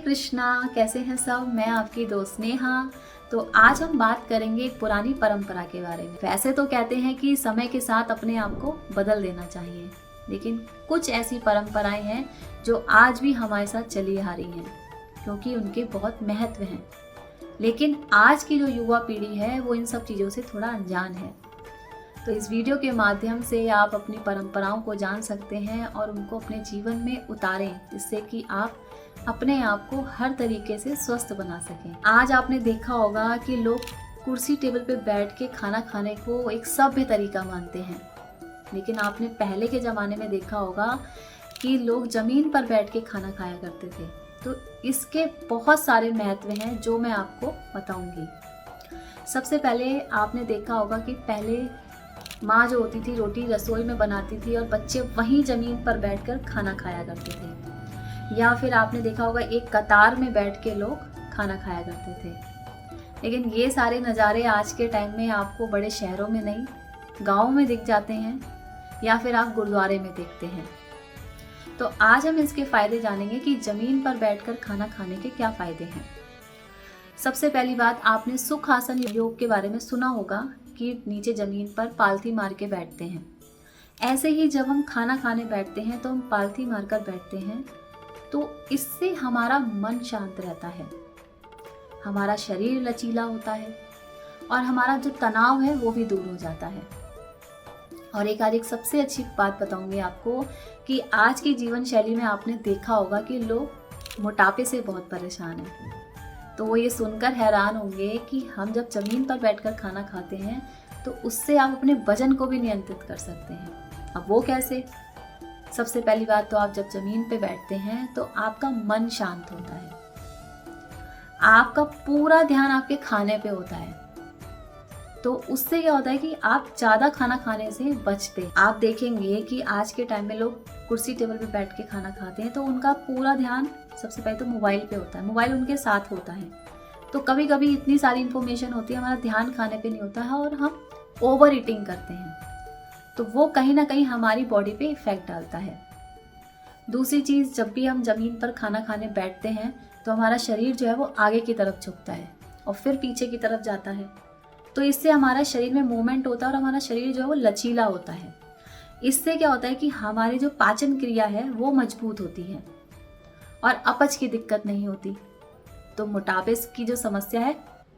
कृष्णा, कैसे हैं सब। मैं आपकी दोस्त नेहा। तो आज हम बात करेंगे एक पुरानी परंपरा के बारे में। वैसे तो कहते हैं कि समय के साथ अपने आप को बदल देना चाहिए, लेकिन कुछ ऐसी परंपराएं हैं जो आज भी हमारे साथ चली आ रही हैं क्योंकि उनके बहुत महत्व हैं। लेकिन आज की जो युवा पीढ़ी है वो इन सब चीज़ों से थोड़ा अनजान है। तो इस वीडियो के माध्यम से आप अपनी परंपराओं को जान सकते हैं और उनको अपने जीवन में उतारें, जिससे कि आप अपने आप को हर तरीके से स्वस्थ बना सकें। आज आपने देखा होगा कि लोग कुर्सी टेबल पे बैठ के खाना खाने को एक सभ्य तरीका मानते हैं, लेकिन आपने पहले के ज़माने में देखा होगा कि लोग ज़मीन पर बैठ के खाना खाया करते थे। तो इसके बहुत सारे महत्व हैं जो मैं आपको बताऊंगी। सबसे पहले आपने देखा होगा कि पहले माँ जो होती थी रोटी रसोई में बनाती थी और बच्चे वहीं ज़मीन पर बैठकर खाना खाया करते थे। या फिर आपने देखा होगा एक कतार में बैठ के लोग खाना खाया करते थे। लेकिन ये सारे नज़ारे आज के टाइम में आपको बड़े शहरों में नहीं, गाँव में दिख जाते हैं या फिर आप गुरुद्वारे में देखते हैं। तो आज हम इसके फ़ायदे जानेंगे कि ज़मीन पर बैठकर खाना खाने के क्या फ़ायदे हैं। सबसे पहली बात, आपने सुखासन योग के बारे में सुना होगा कि नीचे ज़मीन पर पालथी मार के बैठते हैं। ऐसे ही जब हम खाना खाने बैठते हैं तो हम पालथी मारकर बैठते हैं, तो इससे हमारा मन शांत रहता है, हमारा शरीर लचीला होता है और हमारा जो तनाव है वो भी दूर हो जाता है। और एक सबसे अच्छी बात बताऊंगी आपको कि आज की जीवन शैली में आपने देखा होगा कि लोग मोटापे से बहुत परेशान हैं। तो वो ये सुनकर हैरान होंगे कि हम जब ज़मीन पर बैठकर खाना खाते हैं तो उससे आप अपने वजन को भी नियंत्रित कर सकते हैं। अब वो कैसे? सबसे पहली बात तो आप जब ज़मीन पे बैठते हैं तो आपका मन शांत होता है, आपका पूरा ध्यान आपके खाने पे होता है। तो उससे क्या होता है कि आप ज़्यादा खाना खाने से बचते। आप देखेंगे कि आज के टाइम में लोग कुर्सी टेबल पे बैठ के खाना खाते हैं तो उनका पूरा ध्यान सबसे पहले तो मोबाइल पे होता है, मोबाइल उनके साथ होता है। तो कभी कभी इतनी सारी इन्फॉर्मेशन होती है, हमारा ध्यान खाने पे नहीं होता है और हम ओवर ईटिंग करते हैं। तो वो कहीं ना कहीं हमारी बॉडी पे इफेक्ट डालता है। दूसरी चीज़, जब भी हम ज़मीन पर खाना खाने बैठते हैं तो हमारा शरीर जो है वो आगे की तरफ झुकता है और फिर पीछे की तरफ जाता है। तो इससे हमारा शरीर में मूवमेंट होता है और हमारा शरीर जो है वो लचीला होता है। इससे क्या होता है कि हमारी जो पाचन क्रिया है वो मजबूत होती है और अपच की दिक्कत नहीं होती। तो मोटापे की जो समस्या है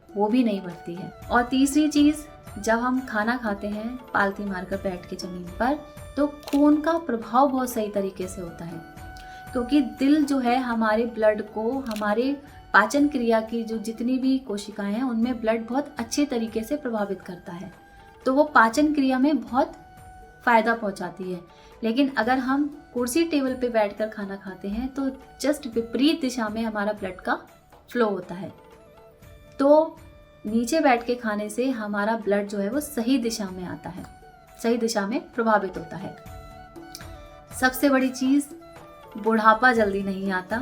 वो भी नहीं बढ़ती है। और तीसरी चीज़, जब हम खाना खाते हैं पालथी मारकर बैठ के ज़मीन पर, तो खून का प्रभाव बहुत सही तरीके से होता है, क्योंकि दिल जो है हमारे ब्लड को, हमारे पाचन क्रिया की जो जितनी भी कोशिकाएं हैं उनमें ब्लड बहुत अच्छे तरीके से प्रभावित करता है। तो वो पाचन क्रिया में बहुत फ़ायदा पहुंचाती है। लेकिन अगर हम कुर्सी टेबल पे बैठकर खाना खाते हैं तो जस्ट विपरीत दिशा में हमारा ब्लड का फ्लो होता है। तो नीचे बैठ के खाने से हमारा ब्लड जो है वो सही दिशा में आता है, सही दिशा में प्रभावित होता है। सबसे बड़ी चीज़, बुढ़ापा जल्दी नहीं आता,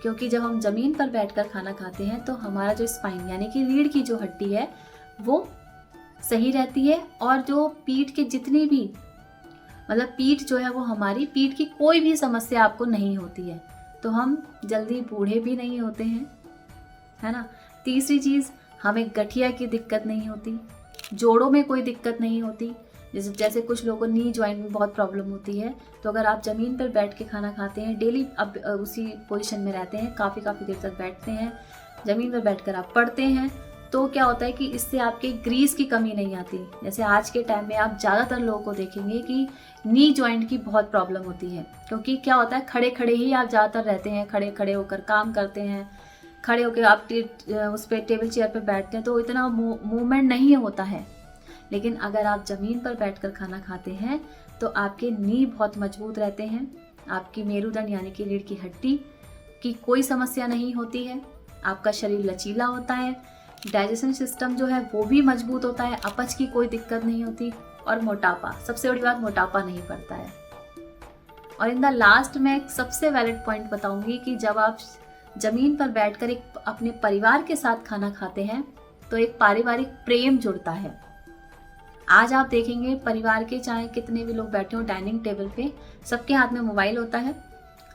क्योंकि जब हम ज़मीन पर बैठकर खाना खाते हैं तो हमारा जो स्पाइन यानी कि रीढ़ की जो हड्डी है वो सही रहती है और जो पीठ के जितनी भी पीठ जो है वो, हमारी पीठ की कोई भी समस्या आपको नहीं होती है। तो हम जल्दी बूढ़े भी नहीं होते हैं, है ना। तीसरी चीज़, हमें गठिया की दिक्कत नहीं होती, जोड़ों में कोई दिक्कत नहीं होती। जैसे कुछ लोगों को नी जॉइंट में बहुत प्रॉब्लम होती है। तो अगर आप ज़मीन पर बैठ के खाना खाते हैं, डेली अब उसी पोजीशन में रहते हैं, काफ़ी देर तक बैठते हैं, ज़मीन पर बैठकर आप पढ़ते हैं, तो क्या होता है कि इससे आपके ग्रीस की कमी नहीं आती। जैसे आज के टाइम में आप ज़्यादातर लोगों को देखेंगे कि नी जॉइंट की बहुत प्रॉब्लम होती है, क्योंकि क्या होता है खड़े खड़े ही आप ज़्यादातर रहते हैं, खड़े खड़े होकर काम करते हैं, खड़े होकर आप उस पर टेबल चेयर पर बैठते हैं तो इतना मूवमेंट नहीं होता है। लेकिन अगर आप ज़मीन पर बैठकर खाना खाते हैं तो आपके नी बहुत मजबूत रहते हैं, आपकी मेरुदंड यानी कि रीढ़ की हड्डी की कोई समस्या नहीं होती है, आपका शरीर लचीला होता है, डाइजेशन सिस्टम जो है वो भी मजबूत होता है, अपच की कोई दिक्कत नहीं होती और मोटापा, सबसे बड़ी बात, मोटापा नहीं पड़ता है। और इन द लास्ट मैं एक सबसे वैलिड पॉइंट बताऊंगी कि जब आप ज़मीन पर बैठकर एक अपने परिवार के साथ खाना खाते हैं तो एक पारिवारिक प्रेम जुड़ता है। आज आप देखेंगे परिवार के चाहे कितने भी लोग बैठे हो डाइनिंग टेबल पे, सबके हाथ में मोबाइल होता है,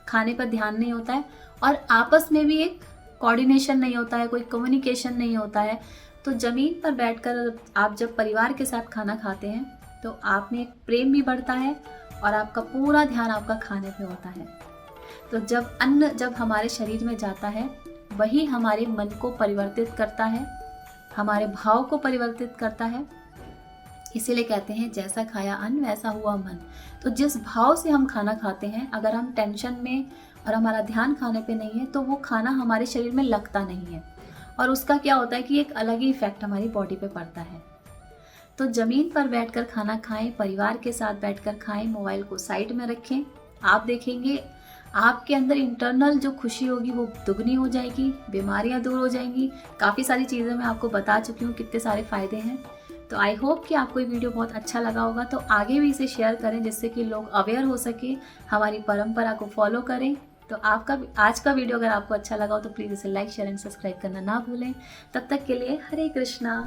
खाने पर ध्यान नहीं होता है और आपस में भी एक कोऑर्डिनेशन नहीं होता है, कोई कम्युनिकेशन नहीं होता है। तो ज़मीन पर बैठकर आप जब परिवार के साथ खाना खाते हैं तो आप में एक प्रेम भी बढ़ता है और आपका पूरा ध्यान आपका खाने पे होता है। तो जब हमारे शरीर में जाता है वही हमारे मन को परिवर्तित करता है, हमारे भाव को परिवर्तित करता है। इसीलिए कहते हैं जैसा खाया अन्न वैसा हुआ मन। तो जिस भाव से हम खाना खाते हैं, अगर हम टेंशन में और हमारा ध्यान खाने पे नहीं है तो वो खाना हमारे शरीर में लगता नहीं है और उसका क्या होता है कि एक अलग ही इफेक्ट हमारी बॉडी पे पड़ता है। तो ज़मीन पर बैठकर खाना खाएं, परिवार के साथ बैठकर खाएं, मोबाइल को साइड में रखें। आप देखेंगे आपके अंदर इंटरनल जो खुशी होगी वो दुगनी हो जाएगी, बीमारियां दूर हो जाएंगी। काफ़ी सारी चीज़ें मैं आपको बता चुकी हूँ कितने सारे फ़ायदे हैं। तो आई होप कि आपको ये वीडियो बहुत अच्छा लगा होगा। तो आगे भी इसे शेयर करें जिससे कि लोग अवेयर हो सके, हमारी परंपरा को फॉलो करें। तो आपका आज का वीडियो अगर आपको अच्छा लगा हो तो प्लीज़ इसे लाइक शेयर एंड सब्सक्राइब करना ना भूलें। तब तक के लिए हरे कृष्णा।